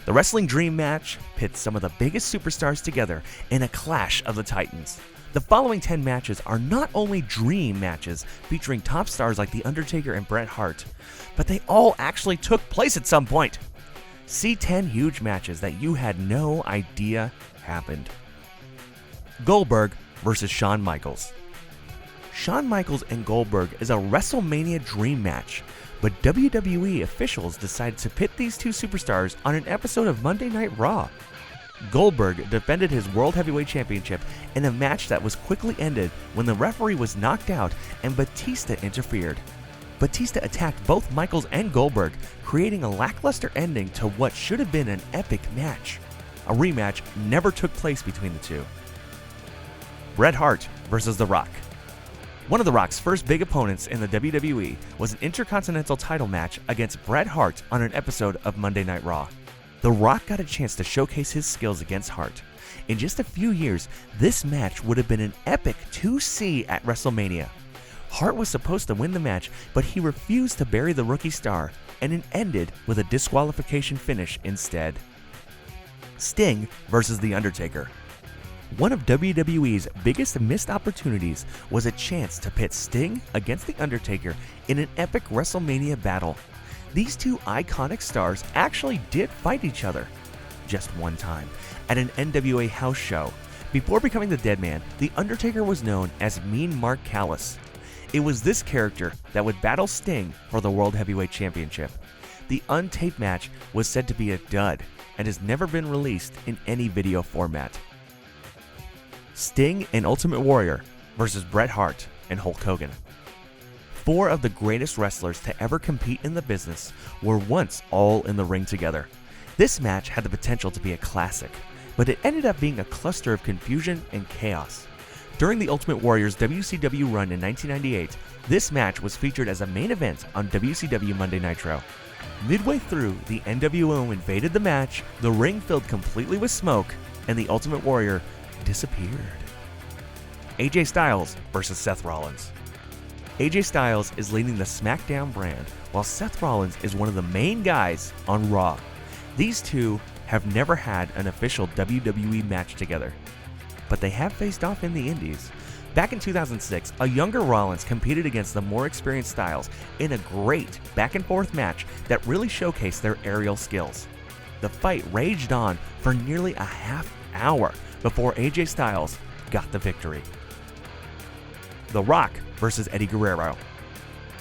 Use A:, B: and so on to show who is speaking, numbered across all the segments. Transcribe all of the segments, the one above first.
A: The Wrestling Dream match pits some of the biggest superstars together in a clash of the titans. The following 10 matches are not only dream matches featuring top stars like The Undertaker and Bret Hart, but they all actually took place at some point. See 10 huge matches that you had no idea happened. Goldberg versus Shawn Michaels. Shawn Michaels and Goldberg is a WrestleMania dream match, but WWE officials decided to pit these two superstars on an episode of Monday Night Raw. Goldberg defended his World Heavyweight Championship in a match that was quickly ended when the referee was knocked out and Batista interfered. Batista attacked both Michaels and Goldberg, creating a lackluster ending to what should have been an epic match. A rematch never took place between the two. Bret Hart versus The Rock. One of The Rock's first big opponents in the WWE was an Intercontinental title match against Bret Hart on an episode of Monday Night Raw. The Rock got a chance to showcase his skills against Hart. In just a few years, this match would have been an epic 2C at WrestleMania. Hart was supposed to win the match, but he refused to bury the rookie star, and it ended with a disqualification finish instead. Sting versus The Undertaker. One of WWE's biggest missed opportunities was a chance to pit Sting against The Undertaker in an epic WrestleMania battle. These two iconic stars actually did fight each other, just one time, at an NWA house show. Before becoming the Dead Man, The Undertaker was known as Mean Mark Callis. It was this character that would battle Sting for the World Heavyweight Championship. The untaped match was said to be a dud and has never been released in any video format. Sting and Ultimate Warrior versus Bret Hart and Hulk Hogan. Four of the greatest wrestlers to ever compete in the business were once all in the ring together. This match had the potential to be a classic, but it ended up being a cluster of confusion and chaos. During the Ultimate Warrior's WCW run in 1998, this match was featured as a main event on WCW Monday Nitro. Midway through, the NWO invaded the match, the ring filled completely with smoke, and the Ultimate Warrior disappeared. AJ Styles versus Seth Rollins. AJ Styles is leading the SmackDown brand, while Seth Rollins is one of the main guys on Raw. These two have never had an official WWE match together, but they have faced off in the Indies. Back in 2006, a younger Rollins competed against the more experienced Styles in a great back-and-forth match that really showcased their aerial skills. The fight raged on for nearly a half hour before AJ Styles got the victory. The Rock versus Eddie Guerrero.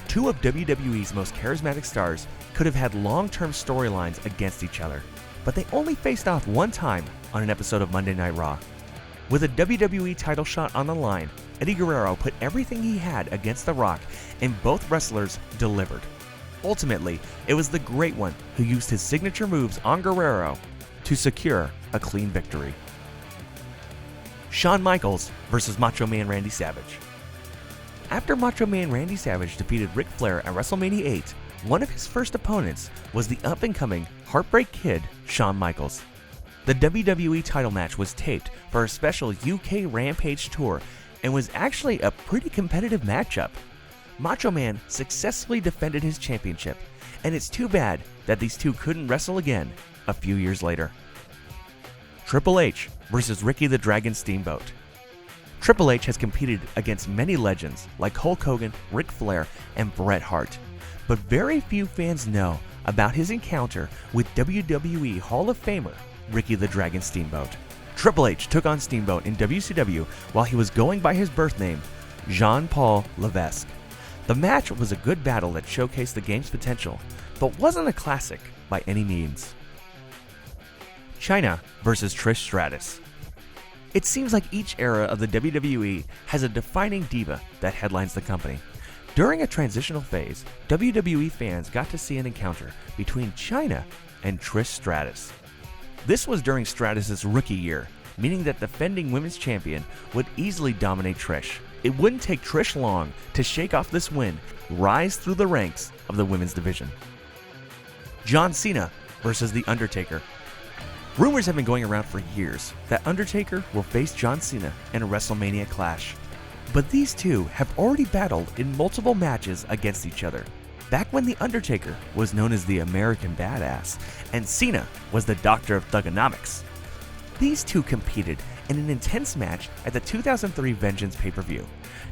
A: Two of WWE's most charismatic stars could have had long-term storylines against each other, but they only faced off one time on an episode of Monday Night Raw. With a WWE title shot on the line, Eddie Guerrero put everything he had against The Rock, and both wrestlers delivered. Ultimately, it was the Great One who used his signature moves on Guerrero to secure a clean victory. Shawn Michaels versus Macho Man Randy Savage. After Macho Man Randy Savage defeated Ric Flair at WrestleMania 8, one of his first opponents was the up-and-coming Heartbreak Kid, Shawn Michaels. The WWE title match was taped for a special UK Rampage tour and was actually a pretty competitive matchup. Macho Man successfully defended his championship, and it's too bad that these two couldn't wrestle again a few years later. Triple H versus Ricky the Dragon Steamboat. Triple H has competed against many legends like Hulk Hogan, Ric Flair, and Bret Hart, but very few fans know about his encounter with WWE Hall of Famer Ricky the Dragon Steamboat. Triple H took on Steamboat in WCW while he was going by his birth name, Jean-Paul Levesque. The match was a good battle that showcased the game's potential, but wasn't a classic by any means. CHYNA versus TRISH Stratus. It seems like each era of the WWE has a defining diva that headlines the company. During a transitional phase, WWE fans got to see an encounter between CHYNA and TRISH Stratus. This was during Stratus' rookie year, meaning that defending women's champion would easily dominate Trish. It wouldn't take Trish long to shake off this win, rise through the ranks of the women's division. John Cena versus The Undertaker. Rumors have been going around for years that Undertaker will face John Cena in a WrestleMania clash. But these two have already battled in multiple matches against each other. back when The Undertaker was known as the American Badass and Cena was the Doctor of Thugonomics. These two competed in an intense match at the 2003 Vengeance pay-per-view.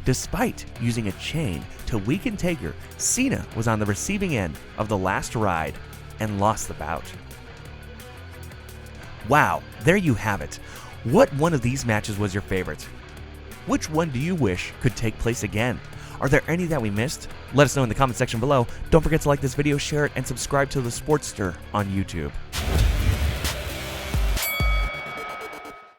A: Despite using a chain to weaken Taker, Cena was on the receiving end of the last ride and lost the bout. Wow, there you have it. What one of these matches was your favorite? Which one do you wish could take place again? Are there any that we missed? Let us know in the comment section below. Don't forget to like this video, share it, and subscribe to TheSportster on YouTube.